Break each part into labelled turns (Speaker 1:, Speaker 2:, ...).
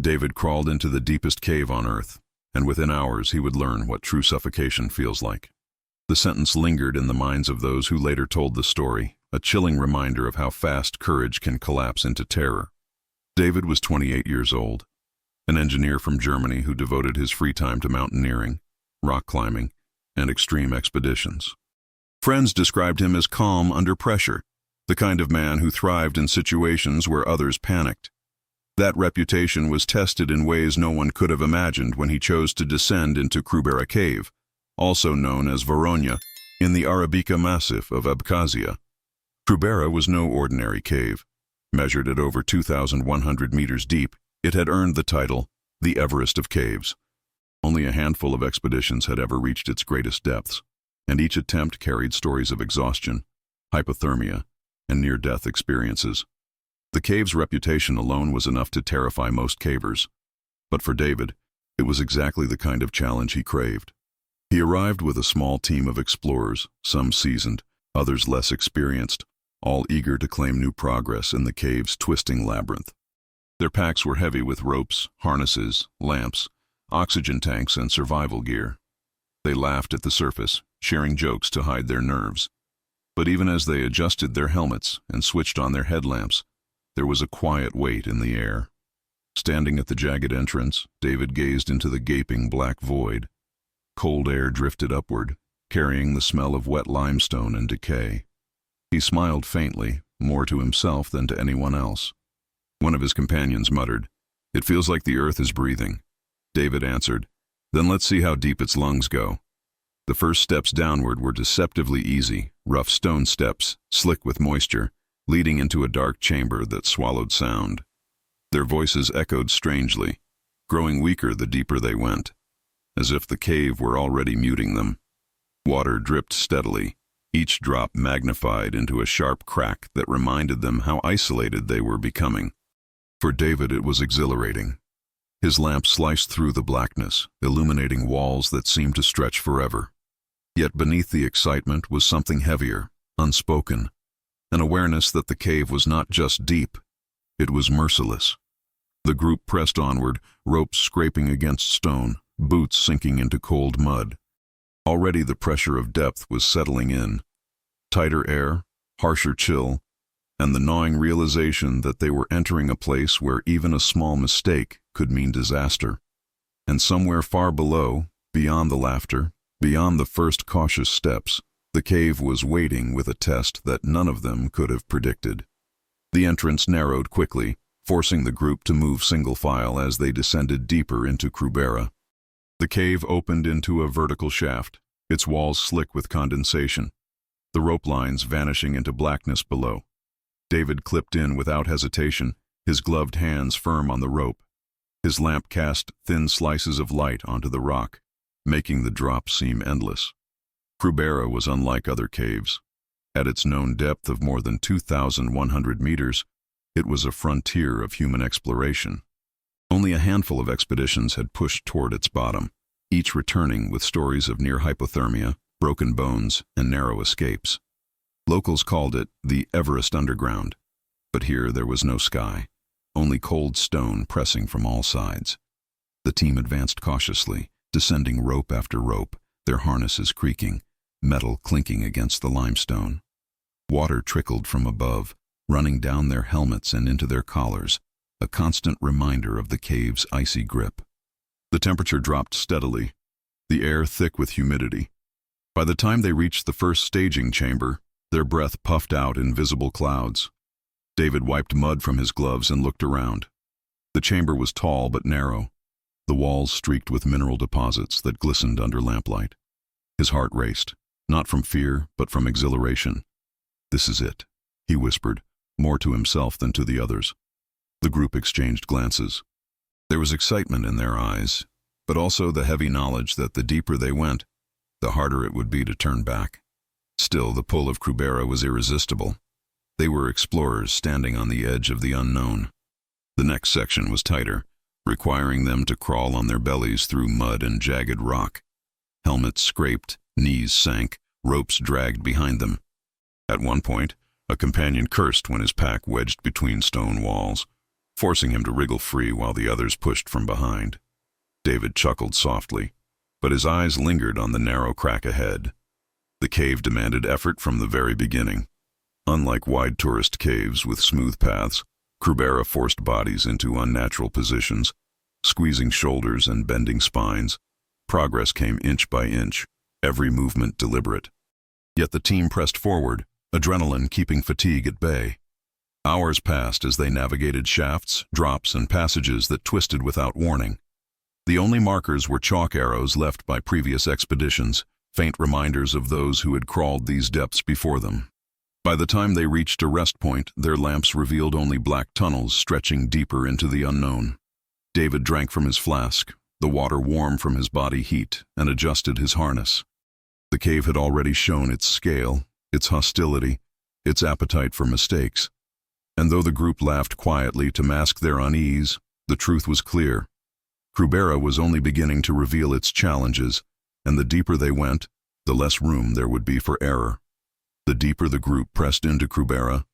Speaker 1: David crawled into the deepest cave on Earth, and within hours he would learn what true suffocation feels like. The sentence lingered in the minds of those who later told the story, a chilling reminder of how fast courage can collapse into terror. David was 28 years old, an engineer from Germany who devoted his free time to mountaineering, rock climbing, and extreme expeditions. Friends described him as calm under pressure, the kind of man who thrived in situations where others panicked. That reputation was tested in ways no one could have imagined when he chose to descend into Krubera Cave, also known as Voronya, in the Arabica Massif of Abkhazia. Krubera was no ordinary cave. Measured at over 2,100 meters deep, it had earned the title, the Everest of Caves. Only a handful of expeditions had ever reached its greatest depths, and each attempt carried stories of exhaustion, hypothermia, and near-death experiences. The cave's reputation alone was enough to terrify most cavers. But for David, it was exactly the kind of challenge he craved. He arrived with a small team of explorers, some seasoned, others less experienced, all eager to claim new progress in the cave's twisting labyrinth. Their packs were heavy with ropes, harnesses, lamps, oxygen tanks, and survival gear. They laughed at the surface, sharing jokes to hide their nerves. But even as they adjusted their helmets and switched on their headlamps, there was a quiet weight in the air. Standing at the jagged entrance, David gazed into the gaping black void. Cold air drifted upward, carrying the smell of wet limestone and decay. He smiled faintly, more to himself than to anyone else. One of his companions muttered, "It feels like the earth is breathing." David answered, "Then let's see how deep its lungs go." The first steps downward were deceptively easy, rough stone steps, slick with moisture, leading into a dark chamber that swallowed sound. Their voices echoed strangely, growing weaker the deeper they went, as if the cave were already muting them. Water dripped steadily, each drop magnified into a sharp crack that reminded them how isolated they were becoming. For David it was exhilarating. His lamp sliced through the blackness, illuminating walls that seemed to stretch forever. Yet beneath the excitement was something heavier, unspoken, an awareness that the cave was not just deep, it was merciless. The group pressed onward, ropes scraping against stone, boots sinking into cold mud. Already the pressure of depth was settling in. Tighter air, harsher chill, and the gnawing realization that they were entering a place where even a small mistake could mean disaster. And somewhere far below, beyond the laughter, beyond the first cautious steps, the cave was waiting with a test that none of them could have predicted. The entrance narrowed quickly, forcing the group to move single file as they descended deeper into Krubera. The cave opened into a vertical shaft, its walls slick with condensation, the rope lines vanishing into blackness below. David clipped in without hesitation, his gloved hands firm on the rope. His lamp cast thin slices of light onto the rock, making the drop seem endless. Krubera was unlike other caves. At its known depth of more than 2,100 meters, it was a frontier of human exploration. Only a handful of expeditions had pushed toward its bottom, each returning with stories of near hypothermia, broken bones, and narrow escapes. Locals called it the Everest Underground, but here there was no sky, only cold stone pressing from all sides. The team advanced cautiously, descending rope after rope, their harnesses creaking, metal clinking against the limestone. Water trickled from above, running down their helmets and into their collars, a constant reminder of the cave's icy grip. The temperature dropped steadily, the air thick with humidity. By the time they reached the first staging chamber, their breath puffed out in visible clouds. David wiped mud from his gloves and looked around. The chamber was tall but narrow, the walls streaked with mineral deposits that glistened under lamplight. His heart raced, not from fear, but from exhilaration. "This is it," he whispered, more to himself than to the others. The group exchanged glances. There was excitement in their eyes, but also the heavy knowledge that the deeper they went, the harder it would be to turn back. Still, the pull of Krubera was irresistible. They were explorers standing on the edge of the unknown. The next section was tighter, requiring them to crawl on their bellies through mud and jagged rock. Helmets scraped, knees sank, ropes dragged behind them. At one point, a companion cursed when his pack wedged between stone walls. forcing him to wriggle free while the others pushed from behind. David chuckled softly, but his eyes lingered on the narrow crack ahead. The cave demanded effort from the very beginning. Unlike wide tourist caves with smooth paths, Krubera forced bodies into unnatural positions, squeezing shoulders and bending spines. Progress came inch by inch, every movement deliberate. Yet the team pressed forward, adrenaline keeping fatigue at bay. Hours passed as they navigated shafts, drops, and passages that twisted without warning. The only markers were chalk arrows left by previous expeditions, faint reminders of those who had crawled these depths before them. By the time they reached a rest point, their lamps revealed only black tunnels stretching deeper into the unknown. David drank from his flask, the water warm from his body heat, and adjusted his harness. The cave had already shown its scale, its hostility, its appetite for mistakes. And though the group laughed quietly to mask their unease, the truth was clear. Krubera was only beginning to reveal its challenges, and the deeper they went, the less room there would be for error. The deeper the group pressed into Krubera,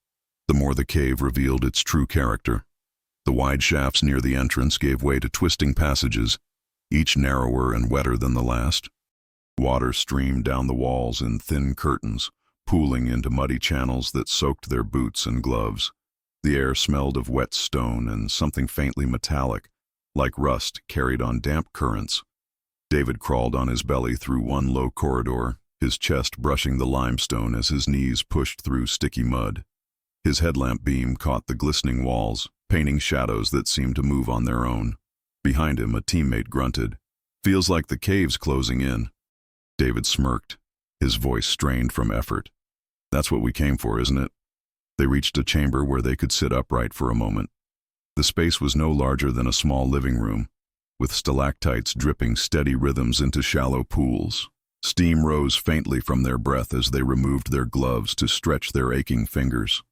Speaker 1: the more the cave revealed its true character. The wide shafts near the entrance gave way to twisting passages, each narrower and wetter than the last. Water streamed down the walls in thin curtains, pooling into muddy channels that soaked their boots and gloves. The air smelled of wet stone and something faintly metallic, like rust carried on damp currents. David crawled on his belly through one low corridor, his chest brushing the limestone as his knees pushed through sticky mud. His headlamp beam caught the glistening walls, painting shadows that seemed to move on their own. Behind him, a teammate grunted. "Feels like the cave's closing in." David smirked, his voice strained from effort. "That's what we came for, isn't it?" They reached a chamber where they could sit upright for a moment. The space was no larger than a small living room, with stalactites dripping steady rhythms into shallow pools. Steam rose faintly from their breath as they removed their gloves to stretch their aching fingers.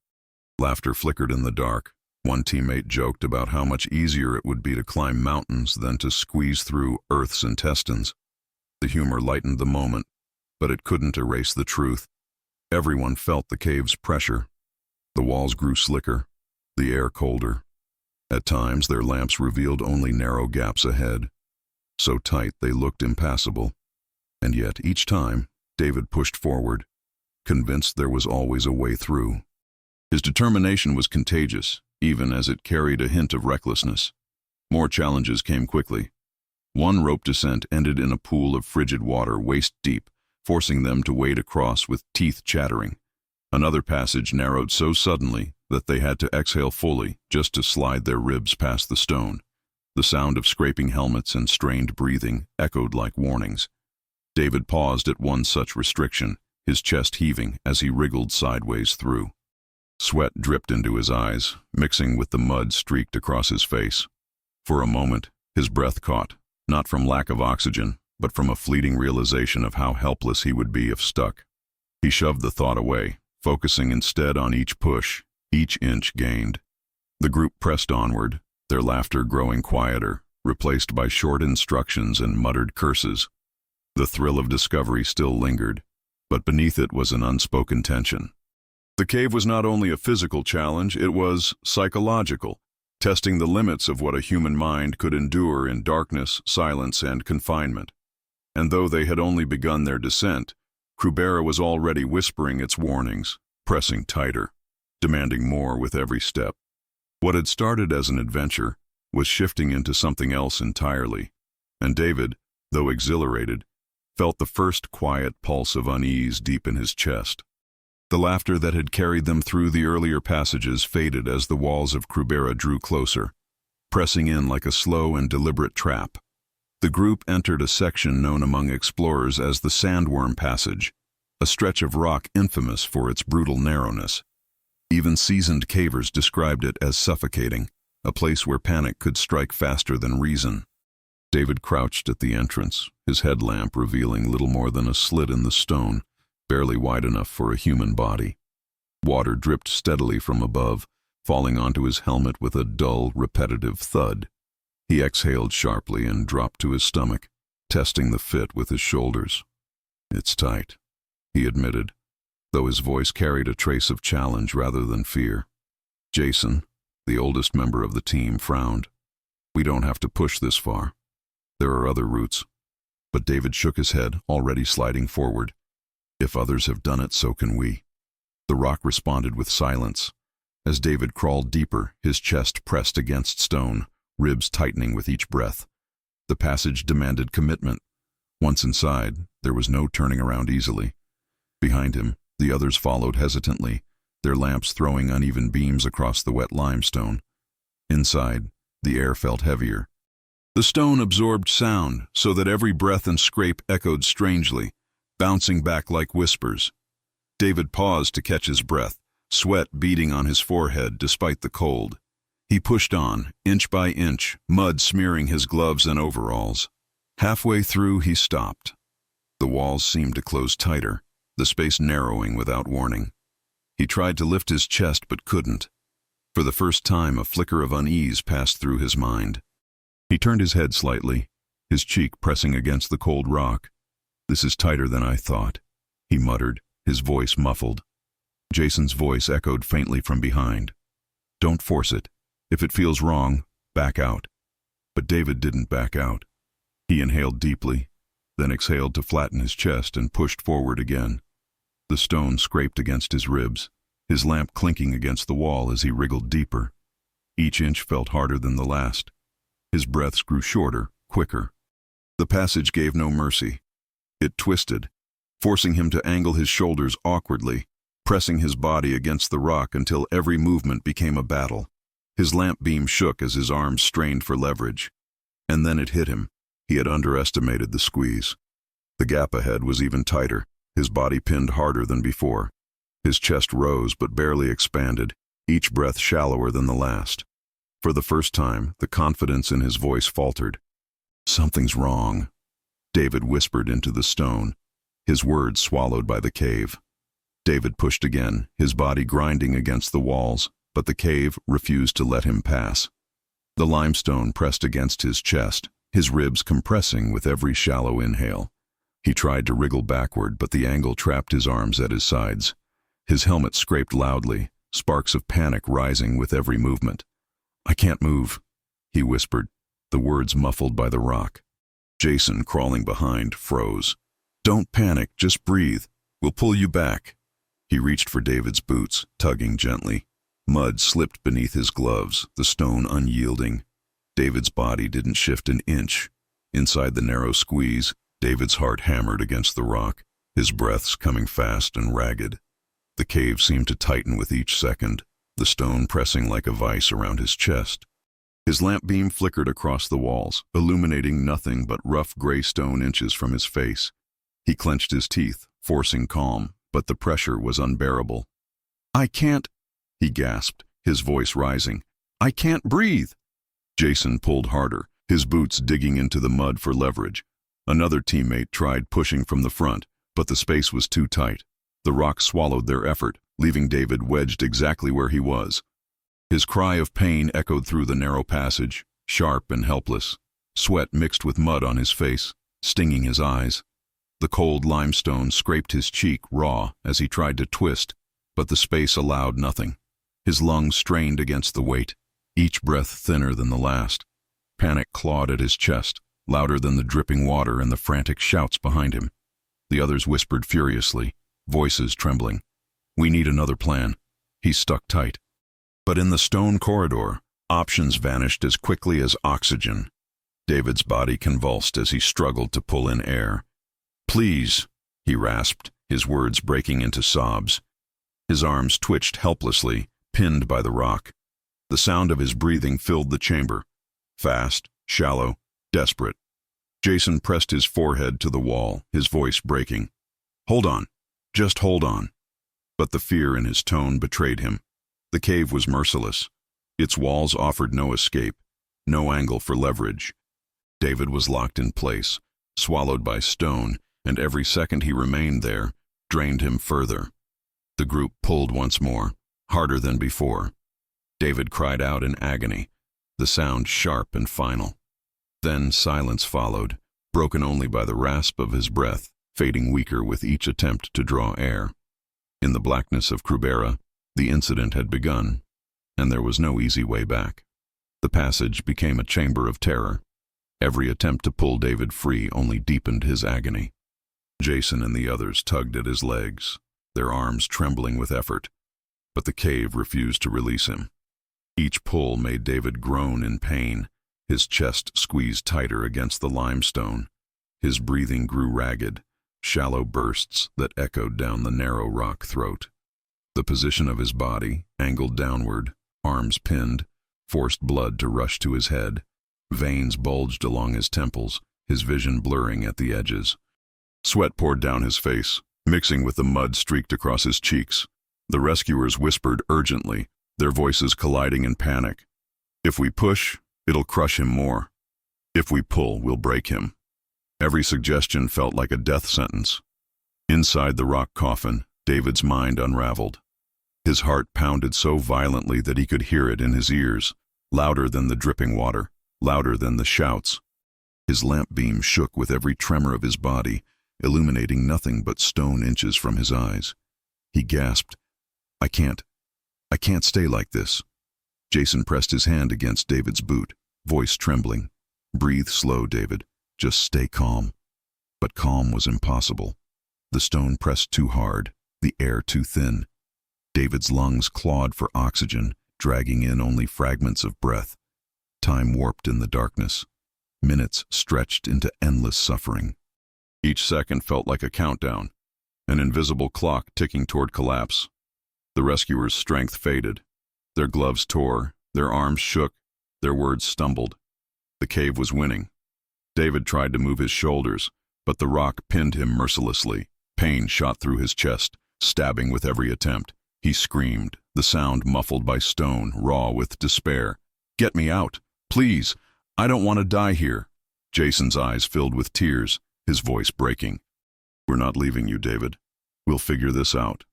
Speaker 1: Laughter flickered in the dark. One teammate joked about how much easier it would be to climb mountains than to squeeze through Earth's intestines. The humor lightened the moment, but it couldn't erase the truth. Everyone felt the cave's pressure. The walls grew slicker, the air colder. At times, their lamps revealed only narrow gaps ahead, so tight they looked impassable. And yet, each time, David pushed forward, convinced there was always a way through. His determination was contagious, even as it carried a hint of recklessness. More challenges came quickly. One rope descent ended in a pool of frigid water waist-deep, forcing them to wade across with teeth chattering. Another passage narrowed so suddenly that they had to exhale fully just to slide their ribs past the stone. The sound of scraping helmets and strained breathing echoed like warnings. David paused at one such restriction, his chest heaving as he wriggled sideways through. Sweat dripped into his eyes, mixing with the mud streaked across his face. For a moment, his breath caught, not from lack of oxygen, but from a fleeting realization of how helpless he would be if stuck. He shoved the thought away, focusing instead on each push, each inch gained. The group pressed onward, their laughter growing quieter, replaced by short instructions and muttered curses. The thrill of discovery still lingered, but beneath it was an unspoken tension. The cave was not only a physical challenge, it was psychological, testing the limits of what a human mind could endure in darkness, silence, and confinement. And though they had only begun their descent, Krubera was already whispering its warnings, pressing tighter, demanding more with every step. What had started as an adventure was shifting into something else entirely, and David, though exhilarated, felt the first quiet pulse of unease deep in his chest. The laughter that had carried them through the earlier passages faded as the walls of Krubera drew closer, pressing in like a slow and deliberate trap. The group entered a section known among explorers as the Sandworm Passage, a stretch of rock infamous for its brutal narrowness. Even seasoned cavers described it as suffocating, a place where panic could strike faster than reason. David crouched at the entrance, his headlamp revealing little more than a slit in the stone, barely wide enough for a human body. Water dripped steadily from above, falling onto his helmet with a dull, repetitive thud. He exhaled sharply and dropped to his stomach, testing the fit with his shoulders. "It's tight," he admitted, though his voice carried a trace of challenge rather than fear. "Jason, The oldest member of the team frowned. We don't have to push this far. There are other routes. But David shook his head, already sliding forward. If others have done it, so can we. The rock responded with silence. As David crawled deeper, his chest pressed against stone, ribs tightening with each breath. The passage demanded commitment. Once inside, there was no turning around easily. Behind him, the others followed hesitantly, their lamps throwing uneven beams across the wet limestone. Inside, the air felt heavier. The stone absorbed sound, so that every breath and scrape echoed strangely, bouncing back like whispers. David paused to catch his breath, sweat beading on his forehead despite the cold. He pushed on, inch by inch, mud smearing his gloves and overalls. Halfway through, he stopped. The walls seemed to close tighter, the space narrowing without warning. He tried to lift his chest but couldn't. For the first time, a flicker of unease passed through his mind. He turned his head slightly, his cheek pressing against the cold rock. "This is tighter than I thought," he muttered, his voice muffled. Jason's voice echoed faintly from behind. "Don't force it. If it feels wrong, back out." But David didn't back out. He inhaled deeply, then exhaled to flatten his chest and pushed forward again. The stone scraped against his ribs, his lamp clinking against the wall as he wriggled deeper. Each inch felt harder than the last. His breaths grew shorter, quicker. The passage gave no mercy. It twisted, forcing him to angle his shoulders awkwardly, pressing his body against the rock until every movement became a battle. His lamp beam shook as his arms strained for leverage. And then it hit him. He had underestimated the squeeze. The gap ahead was even tighter, his body pinned harder than before. His chest rose but barely expanded, each breath shallower than the last. For the first time, the confidence in his voice faltered. "Something's wrong," David whispered into the stone, his words swallowed by the cave. David pushed again, his body grinding against the walls, but the cave refused to let him pass. The limestone pressed against his chest, his ribs compressing with every shallow inhale. He tried to wriggle backward, but the angle trapped his arms at his sides. His helmet scraped loudly, sparks of panic rising with every movement. "I can't move," he whispered, the words muffled by the rock. Jason, crawling behind, froze. "Don't panic, just breathe. We'll pull you back." He reached for David's boots, tugging gently. Mud slipped beneath his gloves, the stone unyielding. David's body didn't shift an inch. Inside the narrow squeeze, David's heart hammered against the rock, his breaths coming fast and ragged. The cave seemed to tighten with each second, the stone pressing like a vice around his chest. His lamp beam flickered across the walls, illuminating nothing but rough gray stone inches from his face. He clenched his teeth, forcing calm, but the pressure was unbearable. "I can't," he gasped, his voice rising. "I can't breathe." Jason pulled harder, his boots digging into the mud for leverage. Another teammate tried pushing from the front, but the space was too tight. The rock swallowed their effort, leaving David wedged exactly where he was. His cry of pain echoed through the narrow passage, sharp and helpless. Sweat mixed with mud on his face, stinging his eyes. The cold limestone scraped his cheek raw as he tried to twist, but the space allowed nothing. His lungs strained against the weight, each breath thinner than the last. Panic clawed at his chest, louder than the dripping water and the frantic shouts behind him. The others whispered furiously, voices trembling. "We need another plan." He stuck tight. But in the stone corridor, options vanished as quickly as oxygen. David's body convulsed as he struggled to pull in air. "Please," he rasped, his words breaking into sobs. His arms twitched helplessly, pinned by the rock. The sound of his breathing filled the chamber. Fast, shallow, desperate. Jason pressed his forehead to the wall, his voice breaking. "Hold on. Just hold on." But the fear in his tone betrayed him. The cave was merciless. Its walls offered no escape, no angle for leverage. David was locked in place, swallowed by stone, and every second he remained there drained him further. The group pulled once more, harder than before. David cried out in agony, the sound sharp and final. Then silence followed, broken only by the rasp of his breath, fading weaker with each attempt to draw air. In the blackness of Krubera, the incident had begun. and there was no easy way back. The passage became a chamber of terror. Every attempt to pull David free only deepened his agony. Jason and the others tugged at his legs, their arms trembling with effort, but the cave refused to release him. Each pull made David groan in pain, his chest squeezed tighter against the limestone. His breathing grew ragged, shallow bursts that echoed down the narrow rock throat. The position of his body, angled downward, arms pinned, forced blood to rush to his head. Veins bulged along his temples, his vision blurring at the edges. Sweat poured down his face, mixing with the mud streaked across his cheeks. The rescuers whispered urgently, their voices colliding in panic. If we push, it'll crush him more. If we pull, we'll break him. Every suggestion felt like a death sentence. Inside the rock coffin, David's mind unraveled. His heart pounded so violently that he could hear it in his ears, louder than the dripping water, louder than the shouts. His lamp beam shook with every tremor of his body, illuminating nothing but stone inches from his eyes. He gasped, I can't stay like this." Jason pressed his hand against David's boot, voice trembling. "Breathe slow, David. Just stay calm." But calm was impossible. The stone pressed too hard, the air too thin. David's lungs clawed for oxygen, dragging in only fragments of breath. Time warped in the darkness. Minutes stretched into endless suffering. Each second felt like a countdown, an invisible clock ticking toward collapse. The rescuers' strength faded. Their gloves tore, their arms shook, their words stumbled. The cave was winning. David tried to move his shoulders, but the rock pinned him mercilessly. Pain shot through his chest, stabbing with every attempt. He screamed, the sound muffled by stone, raw with despair. "Get me out! Please! I don't want to die here!" Jason's eyes filled with tears, his voice breaking. "We're not leaving you, David. We'll figure this out."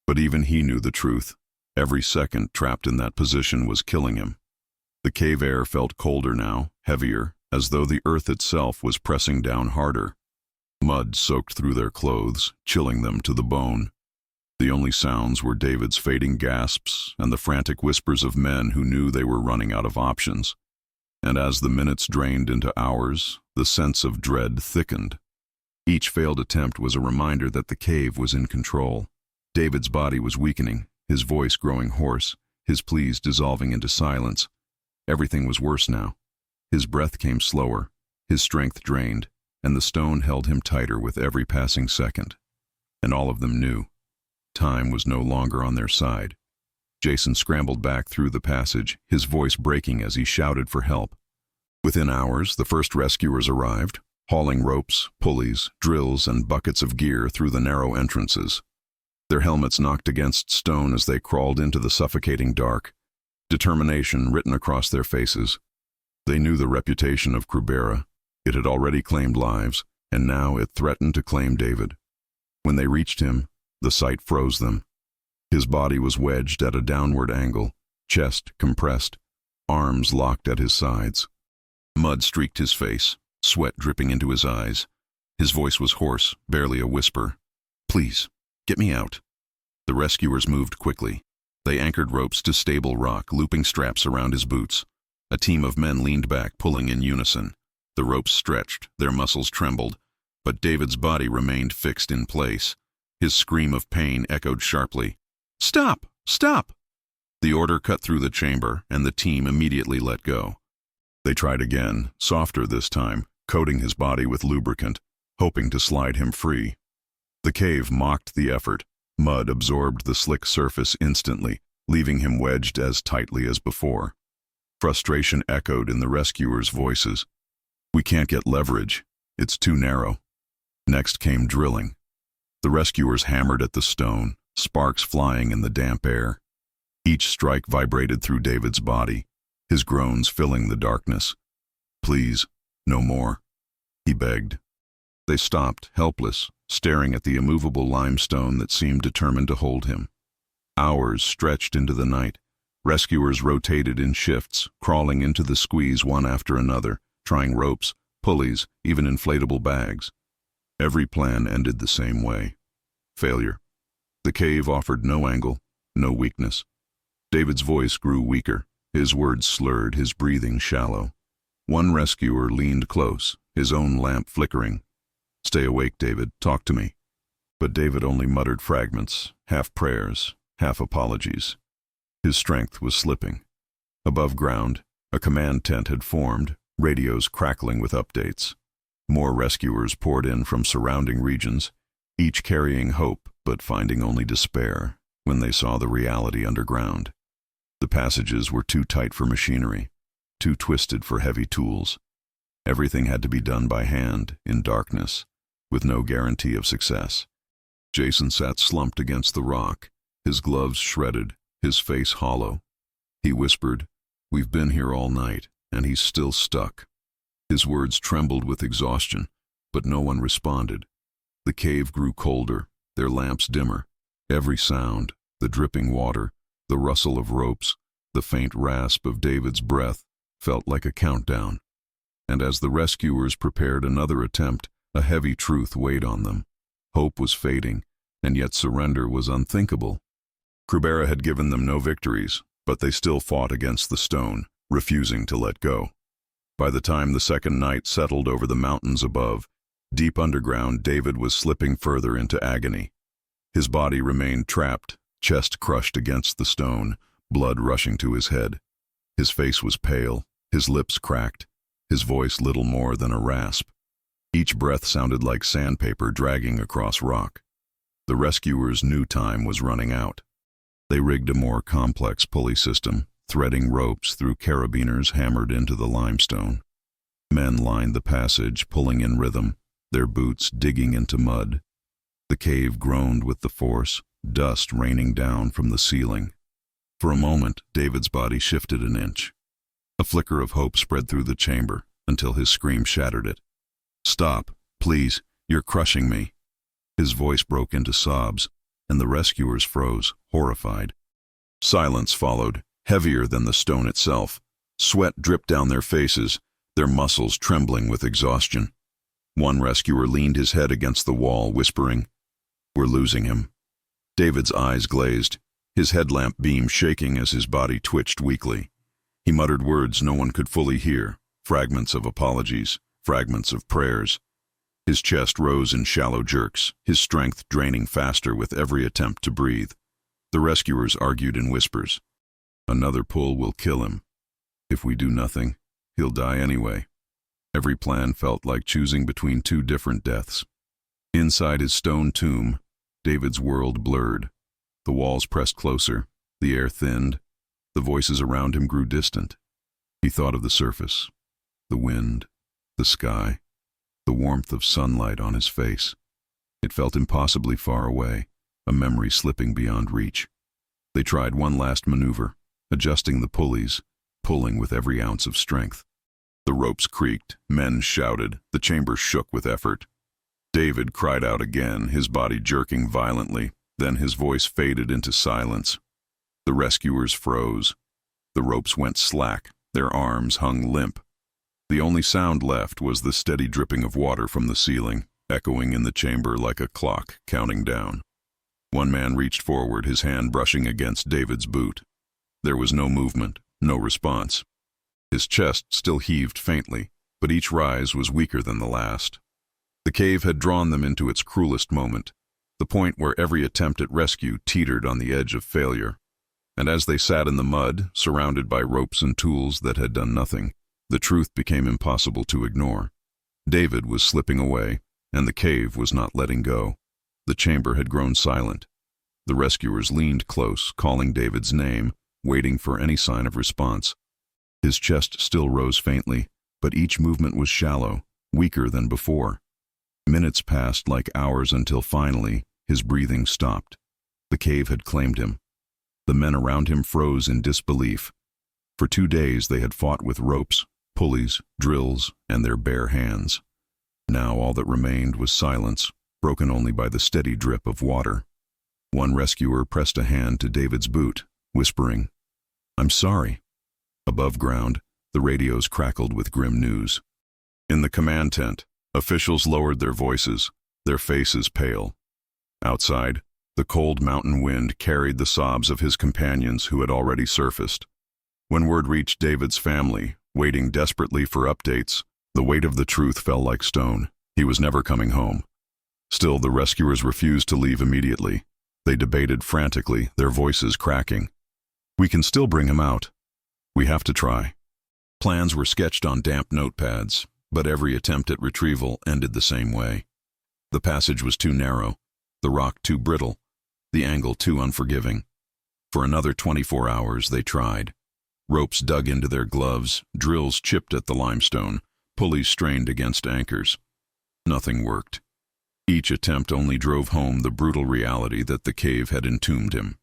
Speaker 1: But even he knew the truth. Every second trapped in that position was killing him. The cave air felt colder now, heavier, as though the earth itself was pressing down harder. Mud soaked through their clothes, chilling them to the bone. The only sounds were David's fading gasps and the frantic whispers of men who knew they were running out of options. And as the minutes drained into hours, the sense of dread thickened. Each failed attempt was a reminder that the cave was in control. David's body was weakening, his voice growing hoarse, his pleas dissolving into silence. Everything was worse now. His breath came slower, his strength drained, and the stone held him tighter with every passing second. And all of them knew. Time was no longer on their side. Jason scrambled back through the passage, his voice breaking as he shouted for help. Within hours, the first rescuers arrived, hauling ropes, pulleys, drills, and buckets of gear through the narrow entrances. Their helmets knocked against stone as they crawled into the suffocating dark, determination written across their faces. They knew the reputation of Krubera. It had already claimed lives, and now it threatened to claim David. When they reached him, the sight froze them. His body was wedged at a downward angle, chest compressed, arms locked at his sides. Mud streaked his face, sweat dripping into his eyes. His voice was hoarse, barely a whisper. "Please, get me out." The rescuers moved quickly. They anchored ropes to stable rock, looping straps around his boots. A team of men leaned back, pulling in unison. The ropes stretched, their muscles trembled, but David's body remained fixed in place. His scream of pain echoed sharply. "Stop! Stop!" The order cut through the chamber, and the team immediately let go. They tried again, softer this time, coating his body with lubricant, hoping to slide him free. The cave mocked the effort. Mud absorbed the slick surface instantly, leaving him wedged as tightly as before. Frustration echoed in the rescuers' voices. "We can't get leverage. It's too narrow." Next came drilling. The rescuers hammered at the stone, sparks flying in the damp air. Each strike vibrated through David's body, his groans filling the darkness. "Please, no more," he begged. They stopped, helpless, staring at the immovable limestone that seemed determined to hold him. Hours stretched into the night. Rescuers rotated in shifts, crawling into the squeeze one after another, trying ropes, pulleys, even inflatable bags. Every plan ended the same way. Failure. The cave offered no angle, no weakness. David's voice grew weaker, his words slurred, his breathing shallow. One rescuer leaned close, his own lamp flickering. "Stay awake, David, talk to me." But David only muttered fragments, half prayers, half apologies. His strength was slipping. Above ground, a command tent had formed, radios crackling with updates. More rescuers poured in from surrounding regions, each carrying hope but finding only despair when they saw the reality underground. The passages were too tight for machinery, too twisted for heavy tools. Everything had to be done by hand, in darkness, with no guarantee of success. Jason sat slumped against the rock, his gloves shredded, his face hollow. He whispered, "We've been here all night, and he's still stuck." His words trembled with exhaustion, but no one responded. The cave grew colder, their lamps dimmer. Every sound, the dripping water, the rustle of ropes, the faint rasp of David's breath, felt like a countdown. And as the rescuers prepared another attempt, a heavy truth weighed on them. Hope was fading, and yet surrender was unthinkable. Krubera had given them no victories, but they still fought against the stone, refusing to let go. By the time the second night settled over the mountains above, deep underground, David was slipping further into agony. His body remained trapped, chest crushed against the stone, blood rushing to his head. His face was pale, his lips cracked, his voice little more than a rasp. Each breath sounded like sandpaper dragging across rock. The rescuers knew time was running out. They rigged a more complex pulley system, threading ropes through carabiners hammered into the limestone. Men lined the passage, pulling in rhythm, their boots digging into mud. The cave groaned with the force, dust raining down from the ceiling. For a moment, David's body shifted an inch. A flicker of hope spread through the chamber, until his scream shattered it. "Stop, please, you're crushing me." His voice broke into sobs, and the rescuers froze, horrified. Silence followed, heavier than the stone itself. Sweat dripped down their faces, their muscles trembling with exhaustion. One rescuer leaned his head against the wall, whispering, "We're losing him." David's eyes glazed, his headlamp beam shaking as his body twitched weakly. He muttered words no one could fully hear, fragments of apologies, fragments of prayers. His chest rose in shallow jerks, his strength draining faster with every attempt to breathe. The rescuers argued in whispers. "Another pull will kill him. If we do nothing, he'll die anyway." Every plan felt like choosing between two different deaths. Inside his stone tomb, David's world blurred. The walls pressed closer, the air thinned, the voices around him grew distant. He thought of the surface, the wind, the sky, the warmth of sunlight on his face. It felt impossibly far away, a memory slipping beyond reach. They tried one last maneuver, adjusting the pulleys, pulling with every ounce of strength. The ropes creaked, men shouted, the chamber shook with effort. David cried out again, his body jerking violently, then his voice faded into silence. The rescuers froze. The ropes went slack, their arms hung limp. The only sound left was the steady dripping of water from the ceiling, echoing in the chamber like a clock counting down. One man reached forward, his hand brushing against David's boot. There was no movement, no response. His chest still heaved faintly, but each rise was weaker than the last. The cave had drawn them into its cruelest moment, the point where every attempt at rescue teetered on the edge of failure. And as they sat in the mud, surrounded by ropes and tools that had done nothing, the truth became impossible to ignore. David was slipping away, and the cave was not letting go. The chamber had grown silent. The rescuers leaned close, calling David's name, waiting for any sign of response. His chest still rose faintly, but each movement was shallow, weaker than before. Minutes passed like hours until finally, his breathing stopped. The cave had claimed him. The men around him froze in disbelief. For 2 days they had fought with ropes, pulleys, drills, and their bare hands. Now all that remained was silence, broken only by the steady drip of water. One rescuer pressed a hand to David's boot, whispering, "I'm sorry." Above ground, the radios crackled with grim news. In the command tent, officials lowered their voices, their faces pale. Outside, The cold mountain wind carried the sobs of his companions who had already surfaced. When word reached David's family, waiting desperately for updates, the weight of the truth fell like stone. He was never coming home. Still, the rescuers refused to leave immediately. They debated frantically, their voices cracking. "We can still bring him out. We have to try." Plans were sketched on damp notepads, but every attempt at retrieval ended the same way. The passage was too narrow, the rock too brittle, the angle too unforgiving. For another 24 hours they tried. Ropes dug into their gloves, drills chipped at the limestone, pulleys strained against anchors. Nothing worked. Each attempt only drove home the brutal reality that the cave had entombed him.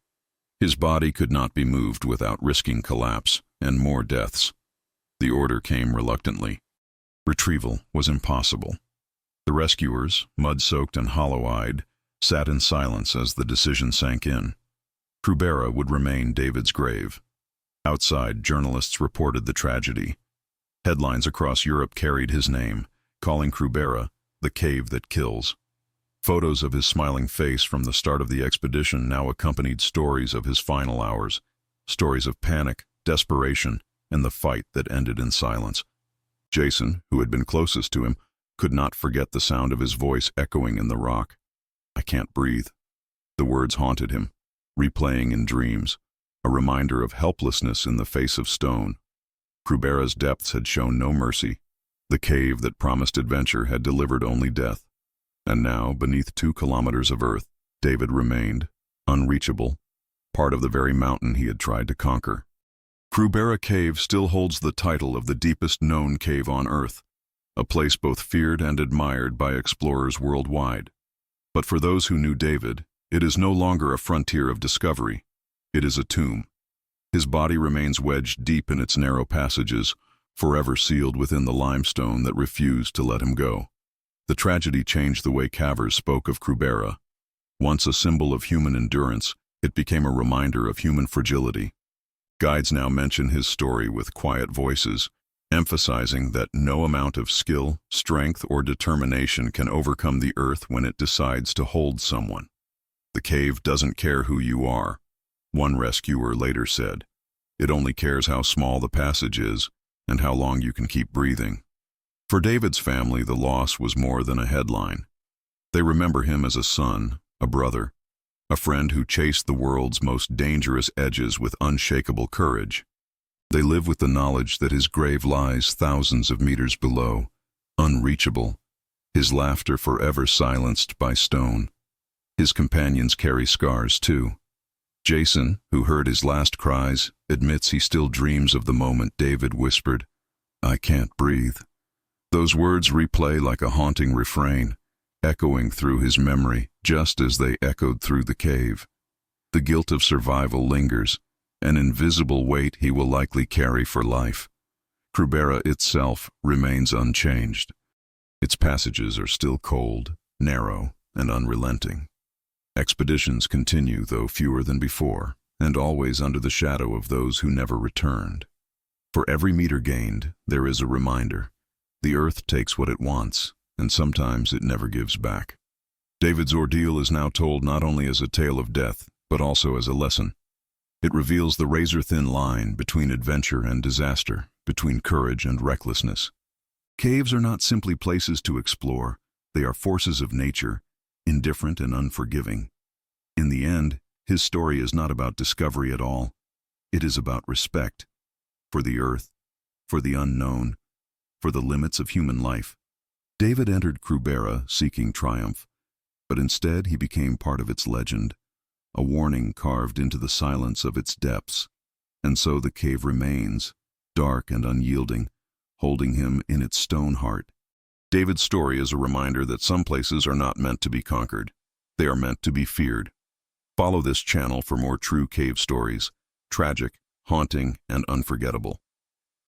Speaker 1: His body could not be moved without risking collapse and more deaths. The order came reluctantly. Retrieval was impossible. The rescuers, mud-soaked and hollow-eyed, sat in silence as the decision sank in. Krubera would remain David's grave. Outside, journalists reported the tragedy. Headlines across Europe carried his name, calling Krubera the cave that kills. Photos of his smiling face from the start of the expedition now accompanied stories of his final hours, stories of panic, desperation, and the fight that ended in silence. Jason, who had been closest to him, could not forget the sound of his voice echoing in the rock. "I can't breathe." The words haunted him, replaying in dreams, a reminder of helplessness in the face of stone. Krubera's depths had shown no mercy. The cave that promised adventure had delivered only death. And now, beneath 2 kilometers of earth, David remained, unreachable, part of the very mountain he had tried to conquer. Krubera Cave still holds the title of the deepest known cave on Earth, a place both feared and admired by explorers worldwide. But for those who knew David, it is no longer a frontier of discovery. It is a tomb. His body remains wedged deep in its narrow passages, forever sealed within the limestone that refused to let him go. The tragedy changed the way cavers spoke of Krubera. Once a symbol of human endurance, it became a reminder of human fragility. Guides now mention his story with quiet voices, emphasizing that no amount of skill, strength, or determination can overcome the earth when it decides to hold someone. "The cave doesn't care who you are," one rescuer later said. "It only cares how small the passage is and how long you can keep breathing." For David's family, the loss was more than a headline. They remember him as a son, a brother, a friend who chased the world's most dangerous edges with unshakable courage. They live with the knowledge that his grave lies thousands of meters below, unreachable, his laughter forever silenced by stone. His companions carry scars too. Jason, who heard his last cries, admits he still dreams of the moment David whispered, "I can't breathe." Those words replay like a haunting refrain, echoing through his memory just as they echoed through the cave. The guilt of survival lingers, an invisible weight he will likely carry for life. Krubera itself remains unchanged. Its passages are still cold, narrow, and unrelenting. Expeditions continue, though fewer than before, and always under the shadow of those who never returned. For every meter gained, there is a reminder. The earth takes what it wants, and sometimes it never gives back. David's ordeal is now told not only as a tale of death, but also as a lesson. It reveals the razor-thin line between adventure and disaster, between courage and recklessness. Caves are not simply places to explore, they are forces of nature, indifferent and unforgiving. In the end, his story is not about discovery at all. It is about respect for the earth, for the unknown, for the limits of human life. David entered Krubera seeking triumph, but instead he became part of its legend, a warning carved into the silence of its depths. And so the cave remains, dark and unyielding, holding him in its stone heart. David's story is a reminder that some places are not meant to be conquered. They are meant to be feared. Follow this channel for more true cave stories, tragic, haunting, and unforgettable.